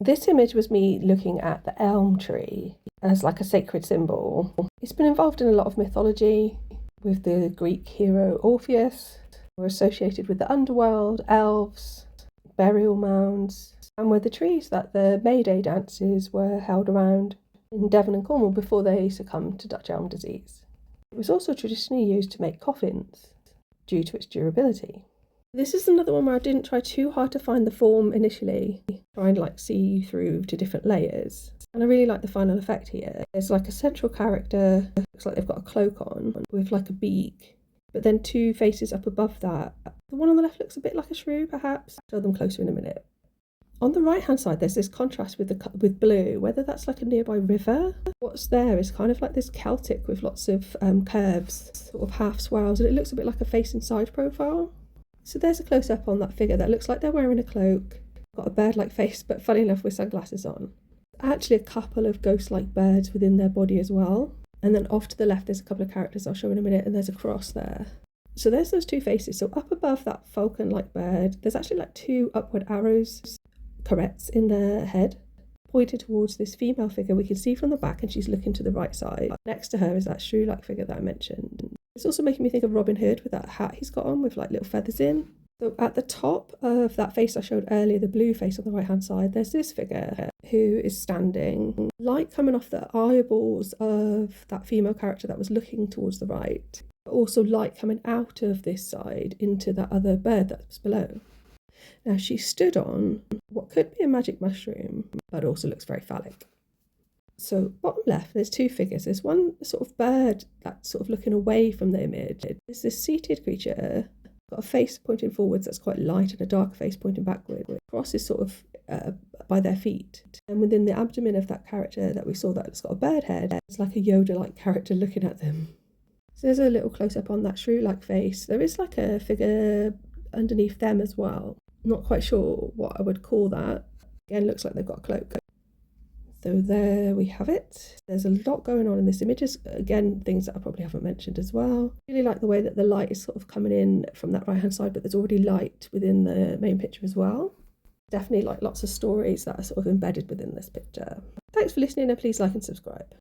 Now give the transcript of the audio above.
This image was me looking at the elm tree as like a sacred symbol. It's been involved in a lot of mythology, with the Greek hero Orpheus. We're associated with the underworld, elves, burial mounds, and were the trees that the May Day dances were held around in Devon and Cornwall before they succumbed to Dutch elm disease. It was also traditionally used to make coffins due to its durability. This is another one where I didn't try too hard to find the form initially, trying to see through to different layers. And I really like the final effect here. There's like a central character, looks like they've got a cloak on, with like a beak, but then two faces up above that. The one on the left looks a bit like a shrew, perhaps. I'll show them closer in a minute. On the right hand side, there's this contrast with blue, whether that's like a nearby river. What's there is kind of like this Celtic with lots of curves, sort of half swirls, and it looks a bit like a face and side profile. So there's a close-up on that figure that looks like they're wearing a cloak, got a bird-like face, but funny enough with sunglasses on. Actually a couple of ghost-like birds within their body as well. And then off to the left there's a couple of characters I'll show in a minute, and there's a cross there. So there's those two faces. So up above that falcon-like bird, there's actually like two upward arrows, carets in their head, pointed towards this female figure we can see from the back, and she's looking to the right side. Next to her is that shrew-like figure that I mentioned. It's also making me think of Robin Hood with that hat he's got on with like little feathers in. So at the top of that face I showed earlier, the blue face on the right hand side, there's this figure who is standing, light coming off the eyeballs of that female character that was looking towards the right, but also light coming out of this side into that other bird that was below. Now she stood on what could be a magic mushroom, but also looks very phallic. So bottom left, there's two figures. There's one sort of bird that's sort of looking away from the image. There's this seated creature, got a face pointing forwards that's quite light and a dark face pointing backward. The cross is sort of by their feet. And within the abdomen of that character that we saw that's got a bird head, it's like a Yoda-like character looking at them. So there's a little close-up on that shrew-like face. There is like a figure underneath them as well. Not quite sure what I would call that. Again, looks like they've got a cloak. So there we have it. There's a lot going on in this image. Again, things that I probably haven't mentioned as well. Really like the way that the light is sort of coming in from that right hand side, but there's already light within the main picture as well. Definitely like lots of stories that are sort of embedded within this picture. Thanks for listening, and please like and subscribe.